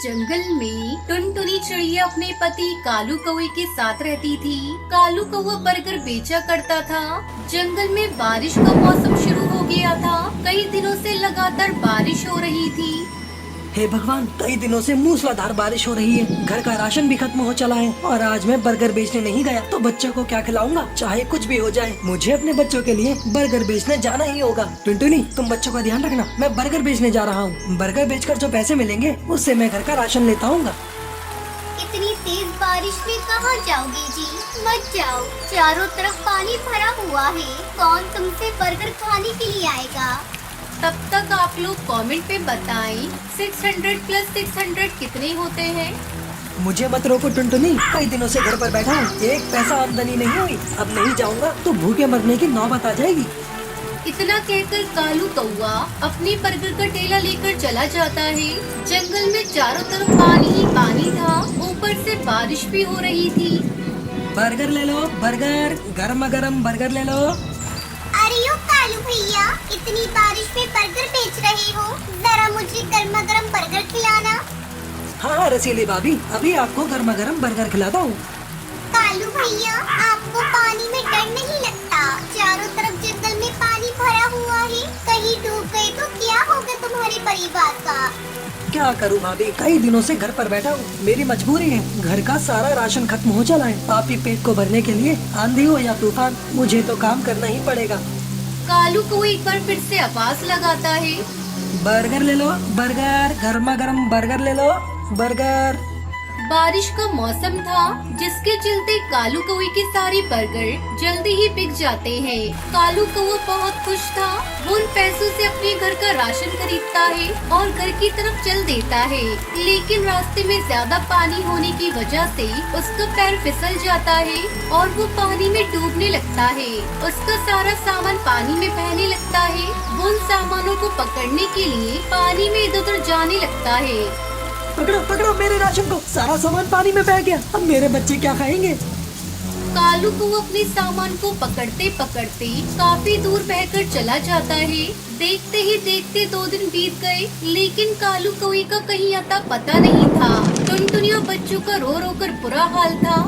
जंगल में टुनटुनी चिड़िया अपने पति कालू कौवे के साथ रहती थी। कालू कौवा बर्गर बेचा करता था। जंगल में बारिश का मौसम शुरू हो गया था। कई दिनों से लगातार बारिश हो रही थी। हे भगवान, कई दिनों से मूसलाधार बारिश हो रही है। घर का राशन भी खत्म हो चला है और आज मैं बर्गर बेचने नहीं गया तो बच्चों को क्या खिलाऊंगा। चाहे कुछ भी हो जाए, मुझे अपने बच्चों के लिए बर्गर बेचने जाना ही होगा। टुनटुनी, तुम बच्चों का ध्यान रखना, मैं बर्गर बेचने जा रहा हूँ। बर्गर बेचकर जो पैसे मिलेंगे उससे मैं घर का राशन लेता हूँ। इतनी तेज बारिश में कहाँ जाओगे जी? मत जाओ, चारों तरफ पानी भरा हुआ है। कौन तुमसे बर्गर खाने के लिए आएगा? तब तक आप लोग कमेंट पे बताएं 600 प्लस 600 कितने होते हैं। मुझे मत रोको टुनटुनी, कई दिनों से घर पर बैठा हूँ, एक पैसा आमदनी नहीं हुई। अब नहीं जाऊँगा तो भूखे मरने की नौबत आ जाएगी। इतना कहकर कालू कौवा अपनी बर्गर का ठेला लेकर चला जाता है। जंगल में चारों तरफ पानी ही पानी था, ऊपर से बारिश भी हो रही थी। बर्गर ले लो, बर्गर, गर्मा गर्म बर्गर ले लो। अरे यो कालू भैया, इतनी बारिश में बर्गर बेच रहे हो, जरा मुझे गर्मा गर्म बर्गर खिलाना। हाँ रसीली भाभी, अभी आपको गर्मा गर्म बर्गर खिलाता हूँ। कालू भैया, आपको पानी में डर नहीं लगता? चारों तरफ जंगल में पानी भरा हुआ है, कहीं डूब गए तो क्या होगा तुम्हारे परिवार का? क्या करूँ भाभी, कई दिनों से घर पर बैठा हूँ, मेरी मजबूरी है। घर का सारा राशन खत्म हो चला है। पापी पेट को भरने के लिए आंधी हो या तूफान, मुझे तो काम करना ही पड़ेगा। कालू को एक बार फिर से आवाज लगाता है, बर्गर ले लो, बर्गर, गर्मा गर्म बर्गर ले लो, बर्गर। बारिश का मौसम था, जिसके चलते कालू कौवे के सारे बर्गर जल्दी ही बिक जाते हैं। कालू कौवा बहुत खुश था। वो उन पैसों से अपने घर का राशन खरीदता है और घर की तरफ चल देता है। लेकिन रास्ते में ज्यादा पानी होने की वजह से उसका पैर फिसल जाता है और वो पानी में डूबने लगता है। उसका सारा सामान पानी में बहने लगता है। वो उन सामानों को पकड़ने के लिए पानी में इधर उधर जाने लगता है। पकड़ो पकड़ो मेरे राशन को, सारा सामान पानी में बह गया। अब मेरे बच्चे क्या खाएंगे? कालू को अपने सामान को पकड़ते पकड़ते काफी दूर बहकर चला जाता है। देखते ही देखते 2 दिन बीत गए, लेकिन कालू कौवे का कहीं आता पता नहीं था। टुनटुनी और बच्चों का रो रो कर बुरा हाल था।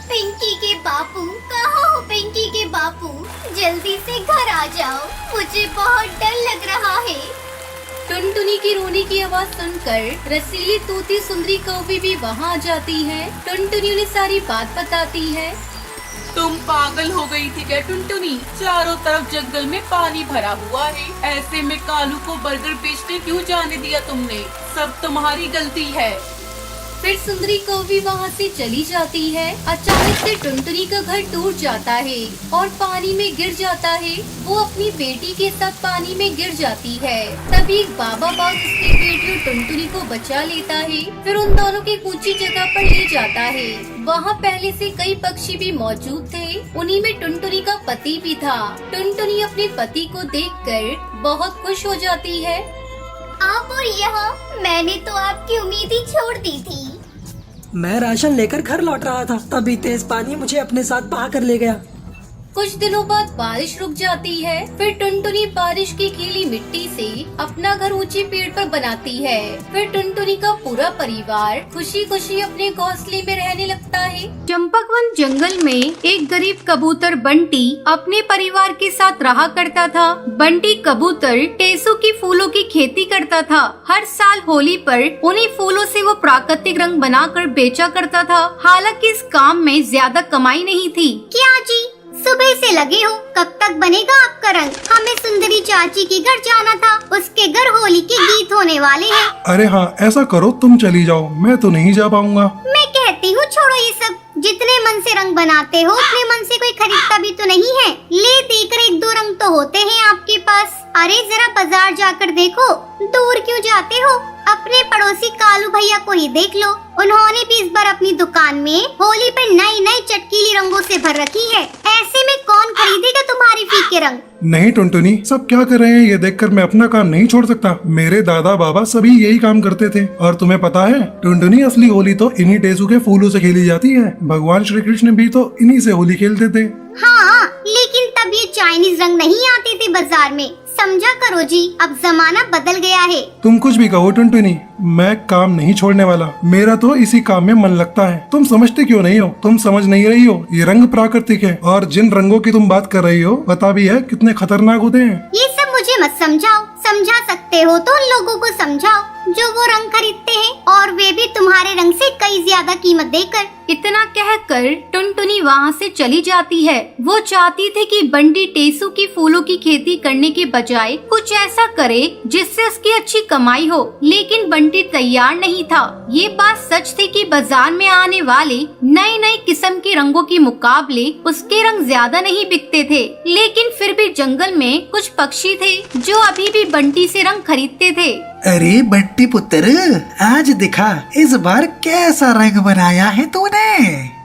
पिंकी के बापू, कहाँ हो पिंकी के बापू? जल्दी से घर आ जाओ, मुझे बहुत डर लग रहा है। टुनटुनी की रोने की आवाज सुनकर रसीली तोती सुंदरी कौवी भी वहाँ आ जाती है। टुनटुनी उन्हें सारी बात बताती है। तुम पागल हो गई थी क्या टुनटुनी? चारों तरफ जंगल में पानी भरा हुआ है, ऐसे में कालू को बर्गर बेचने क्यों जाने दिया तुमने? सब तुम्हारी गलती है। फिर सुंदरी कौवी वहाँ से चली जाती है। अचानक से टुनटुनी का घर टूट जाता है और पानी में गिर जाता है। वो अपनी बेटी के साथ पानी में गिर जाती है। तभी एक बाबा बाघ उसकी बेटी और टुनटुनी को बचा लेता है। फिर उन दोनों की ऊंची जगह पर ले जाता है। वहाँ पहले से कई पक्षी भी मौजूद थे, उन्हीं में टुनटुनी का पति भी था। टुनटुनी अपने पति को देखकर बहुत खुश हो जाती है। आप और यहाँ, मैंने तो आपकी उम्मीद ही छोड़ दी थी। मैं राशन लेकर घर लौट रहा था, तभी तेज पानी मुझे अपने साथ बहा कर ले गया। कुछ दिनों बाद बारिश रुक जाती है। फिर टुनटुनी बारिश की गीली मिट्टी से अपना घर ऊंचे पेड़ पर बनाती है। फिर टुनटुनी का पूरा परिवार खुशी खुशी अपने घोंसले में रहने लगता है। चंपकवन जंगल में एक गरीब कबूतर बंटी अपने परिवार के साथ रहा करता था। बंटी कबूतर टेसू की फूलों की खेती करता था। हर साल होली पर उन्हीं फूलों से वो प्राकृतिक रंग बनाकर बेचा करता था। हालांकि इस काम में ज्यादा कमाई नहीं थी। क्या जी, सुबह से लगे हो, कब तक बनेगा आपका रंग? हमें सुंदरी चाची के घर जाना था, उसके घर होली के गीत होने वाले हैं। अरे हाँ, ऐसा करो तुम चली जाओ, मैं तो नहीं जा पाऊंगा। मैं कहती हूँ छोड़ो ये सब, जितने मन से रंग बनाते हो उतने मन से कोई खरीदता भी तो नहीं है। ले देकर 1-2 रंग तो होते हैं आपके पास। अरे जरा बाजार जाकर देखो, दूर क्यों जाते हो? अपने पड़ोसी कालू भैया को ही देख लो, उन्होंने भी इस बार अपनी दुकान में होली पे नई नई चटकीली रंगों से भर रखी है। ऐसे में कौन खरीदेगा तुम्हारे फीके रंग? नहीं टुनटुनी, सब क्या कर रहे हैं ये देखकर मैं अपना काम नहीं छोड़ सकता। मेरे दादा बाबा सभी यही काम करते थे। और तुम्हें पता है टुनटुनी, असली होली तो इन्हीं टेसू के फूलों से खेली जाती है। भगवान श्री कृष्ण भी तो इन्हीं से होली खेलते थे। हाँ, लेकिन तब ये चाइनीज रंग नहीं आते थे बाजार में, समझा करो जी, अब जमाना बदल गया है। तुम कुछ भी कहो टुनटुनी, मैं काम नहीं छोड़ने वाला। मेरा तो इसी काम में मन लगता है। तुम समझते क्यों नहीं हो? तुम समझ नहीं रही हो, ये रंग प्राकृतिक है और जिन रंगों की तुम बात कर रही हो पता भी है कितने खतरनाक होते हैं। ये सब मुझे मत समझाओ, समझा सकते हो तो उन लोगों को समझाओ जो वो रंग खरीदते हैं, और वे भी तुम्हारे रंग से कई ज्यादा कीमत देकर। इतना कहकर टुनटुनी वहाँ से चली जाती है। वो चाहती थी कि बंटी टेसू की फूलों की खेती करने के बजाय कुछ ऐसा करे जिससे उसकी अच्छी कमाई हो, लेकिन बंटी तैयार नहीं था। ये बात सच थी कि बाजार में आने वाले नए नए किस्म के रंगों के मुकाबले उसके रंग ज्यादा नहीं बिकते थे, लेकिन फिर भी जंगल में कुछ पक्षी थे जो अभी भी बंटी से रंग खरीदते थे। अरे बंटी पुत्र, आज दिखा इस बार कैसा रंग बनाया है तूने।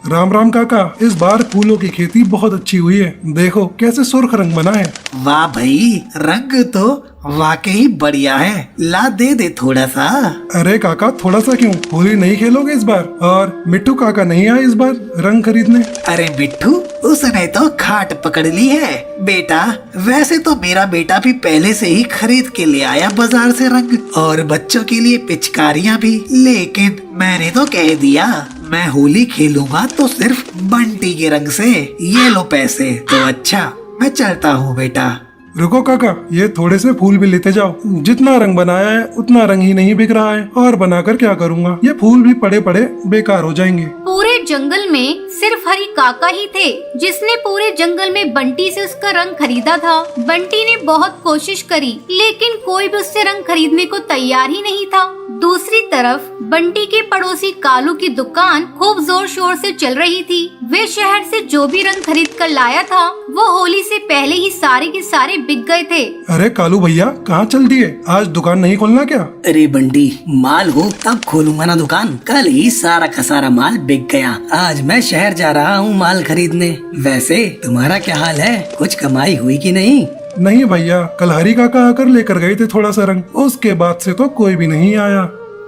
राम राम काका, इस बार फूलों की खेती बहुत अच्छी हुई है। देखो कैसे सुर्ख रंग बना है। वाह भाई, रंग तो वाकई बढ़िया है। ला दे थोड़ा सा। अरे काका थोड़ा सा क्यों, होली नहीं खेलोगे इस बार? और मिट्टू काका नहीं आए इस बार रंग खरीदने? अरे बिट्टू, उसने तो खाट पकड़ ली है। बेटा, वैसे तो मेरा बेटा भी पहले से ही खरीद के ले आया बाजार से रंग, और बच्चों के लिए पिचकारियाँ भी, लेकिन मैंने तो कह दिया मैं होली खेलूंगा तो सिर्फ बंटी के रंग से। ये लो पैसे। तो अच्छा, मैं चलता हूँ बेटा। रुको काका, ये थोड़े से फूल भी लेते जाओ। जितना रंग बनाया है उतना रंग ही नहीं बिक रहा है, और बनाकर क्या करूँगा? ये फूल भी पड़े पड़े बेकार हो जाएंगे। पूरे जंगल में सिर्फ हरी काका ही थे जिसने पूरे जंगल में बंटी से उसका रंग खरीदा था। बंटी ने बहुत कोशिश करी, लेकिन कोई भी उससे रंग खरीदने को तैयार ही नहीं था। दूसरी तरफ बंटी के पड़ोसी कालू की दुकान खूब जोर शोर से चल रही थी। वे शहर से जो भी रंग खरीद कर लाया था वो होली से पहले ही सारे के सारे बिक गए थे। अरे कालू भैया, कहाँ चल दिए? आज दुकान नहीं खोलना क्या? अरे बंटी, माल हो तब खोलूंगा ना दुकान। कल ही सारा का सारा माल बिक गया। आज मैं शहर जा रहा हूँ माल खरीदने। वैसे तुम्हारा क्या हाल है? कुछ कमाई हुई कि नहीं? नहीं भैया, कल हरी काका आकर लेकर गए थे थोड़ा सा रंग, उसके बाद से तो कोई भी नहीं आया।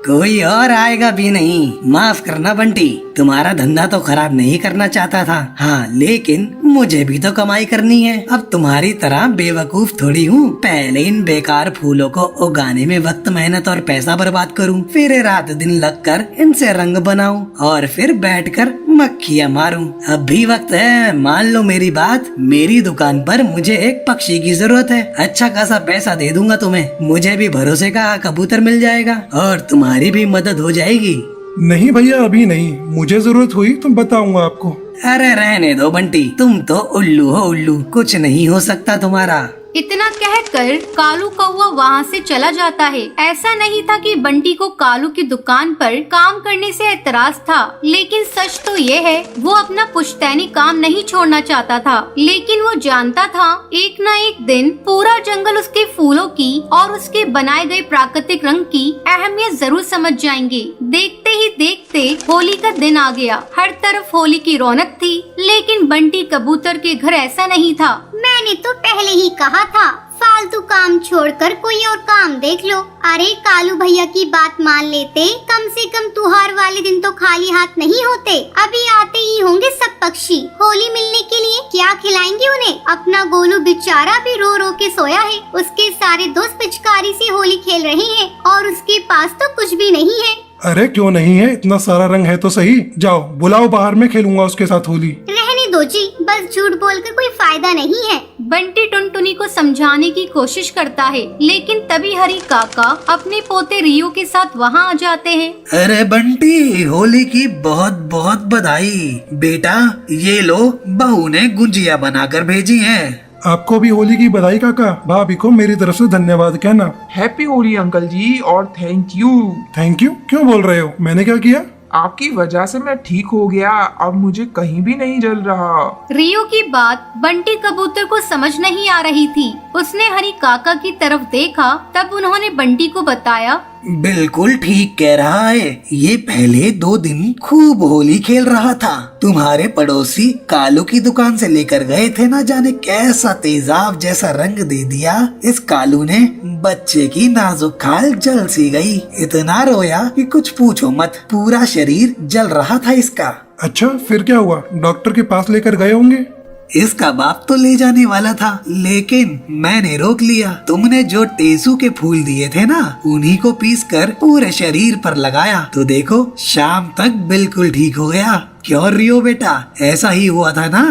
कोई और आएगा भी नहीं। माफ करना बंटी, तुम्हारा धंधा तो खराब नहीं करना चाहता था। हाँ, लेकिन मुझे भी तो कमाई करनी है। अब तुम्हारी तरह बेवकूफ थोड़ी हूँ। पहले इन बेकार फूलों को उगाने में वक्त, मेहनत और पैसा बर्बाद करूँ, फिर रात दिन लगकर इनसे रंग बनाऊं, और फिर बैठकर मक्खियाँ मारूं। अब भी वक्त है, मान लो मेरी बात। मेरी दुकान पर मुझे एक पक्षी की जरूरत है। अच्छा खासा पैसा दे दूंगा तुम्हें। मुझे भी भरोसे का कबूतर मिल जाएगा और तुम्हारी भी मदद हो जाएगी। नहीं भैया, अभी नहीं। मुझे जरूरत हुई तो बताऊंगा आपको। अरे रहने दो बंटी, तुम तो उल्लू हो उल्लू, कुछ नहीं हो सकता तुम्हारा। इतना कहकर कालू कौवा वहाँ से चला जाता है। ऐसा नहीं था कि बंटी को कालू की दुकान पर काम करने से एतराज था, लेकिन सच तो ये है वो अपना पुश्तैनी काम नहीं छोड़ना चाहता था। लेकिन वो जानता था एक न एक दिन पूरा जंगल उसके फूलों की और उसके बनाए गए प्राकृतिक रंग की अहमियत जरूर समझ जाएंगे। देखते ही देखते होली का दिन आ गया। हर तरफ होली की रौनक थी, लेकिन बंटी कबूतर के घर ऐसा नहीं था। मैंने तो पहले ही कहा था, फालतू काम छोड़कर कोई और काम देख लो। अरे कालू भैया की बात मान लेते, कम से कम त्योहार वाले दिन तो खाली हाथ नहीं होते। अभी आते ही होंगे सब पक्षी होली मिलने के लिए। क्या खिलाएंगे उन्हें? अपना गोलू बेचारा भी रो रो के सोया है। उसके सारे दोस्त पिचकारी से होली खेल रहे हैं और उसके पास तो कुछ भी नहीं है। अरे क्यों नहीं है, इतना सारा रंग है तो सही। जाओ बुलाओ बाहर, में खेलूंगा उसके साथ होली। रहने दो जी, बस झूठ बोलकर कोई फायदा नहीं है। बंटी टुनटुनी को समझाने की कोशिश करता है, लेकिन तभी हरी काका अपने पोते रियो के साथ वहाँ आ जाते हैं। अरे बंटी, होली की बहुत बहुत बधाई। बेटा ये लो, बहू ने गुंजिया बनाकर भेजी है। आपको भी होली की बधाई काका। भाभी को मेरी तरफ से धन्यवाद कहना। हैप्पी होली अंकल जी, और थैंक यू। थैंक यू क्यों बोल रहे हो? मैंने क्या किया? आपकी वजह से मैं ठीक हो गया, अब मुझे कहीं भी नहीं जल रहा। रियो की बात बंटी कबूतर को समझ नहीं आ रही थी। उसने हरी काका की तरफ देखा, तब उन्होंने बंटी को बताया, बिल्कुल ठीक कह रहा है। ये पहले 2 दिन खूब होली खेल रहा था। तुम्हारे पड़ोसी कालू की दुकान से लेकर गए थे, ना जाने कैसा तेजाब जैसा रंग दे दिया। इस कालू ने बच्चे की नाजुक खाल जल सी गई। इतना रोया कि कुछ पूछो मत, पूरा शरीर जल रहा था इसका। अच्छा फिर क्या हुआ? डॉक्टर के पास लेकर गए होंगे? इसका बाप तो ले जाने वाला था, लेकिन मैंने रोक लिया। तुमने जो टेसू के फूल दिए थे ना, उन्हीं को पीसकर पूरे शरीर पर लगाया तो देखो शाम तक बिल्कुल ठीक हो गया। क्यों रियो बेटा, ऐसा ही हुआ था ना?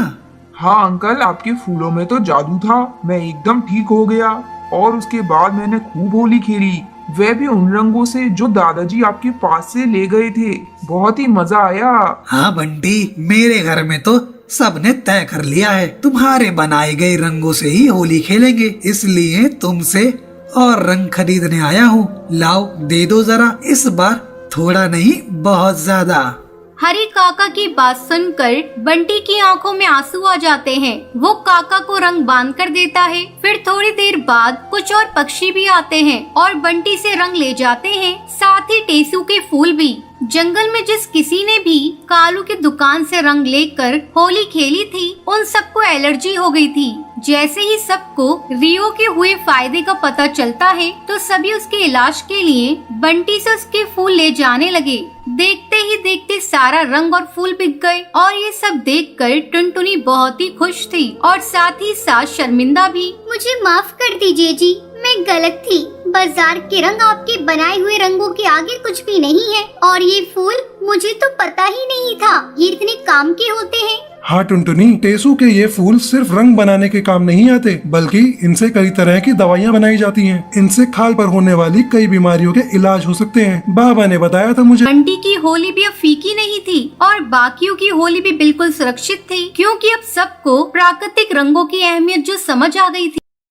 हाँ अंकल, आपके फूलों में तो जादू था, मैं एकदम ठीक हो गया। और उसके बाद मैंने खूब होली खेली, वह भी उन रंगों से जो दादाजी आपके पास से ले गए थे। बहुत ही मजा आया। हाँ बंटी, मेरे घर में तो सबने तय कर लिया है, तुम्हारे बनाए गए रंगों से ही होली खेलेंगे, इसलिए तुमसे और रंग खरीदने आया हूँ। लाओ दे दो जरा, इस बार थोड़ा नहीं बहुत ज्यादा। हरी काका की बात सुनकर बंटी की आंखों में आंसू आ जाते हैं। वो काका को रंग बांध कर देता है। फिर थोड़ी देर बाद कुछ और पक्षी भी आते हैं और बंटी से रंग ले जाते हैं, साथ ही टेसू के फूल भी। जंगल में जिस किसी ने भी कालू की दुकान से रंग लेकर होली खेली थी, उन सबको एलर्जी हो गई थी। जैसे ही सबको रियो के हुए फायदे का पता चलता है तो सभी उसके इलाज के लिए बंटी से उसके फूल ले जाने लगे। देखते ही देखते सारा रंग और फूल बिक गए और ये सब देखकर टुनटुनी बहुत ही खुश थी और साथ ही साथ शर्मिंदा भी। मुझे माफ कर दीजिए जी, मैं गलत थी। बाजार के रंग आपके बनाए हुए रंगों के आगे कुछ भी नहीं है। और ये फूल मुझे तो पता ही नहीं था ये इतने काम के होते हैं। हाँ टुनटुनी, टेसू के ये फूल सिर्फ रंग बनाने के काम नहीं आते, बल्कि इनसे कई तरह की दवाइयाँ बनाई जाती हैं। इनसे खाल पर होने वाली कई बीमारियों के इलाज हो सकते हैं। बाबा ने बताया था मुझे। बंटी की होली भी अब फीकी नहीं थी और बाकियों की होली भी बिल्कुल सुरक्षित थी, क्योंकि अब सबको प्राकृतिक रंगों की अहमियत जो समझ आ गई थी।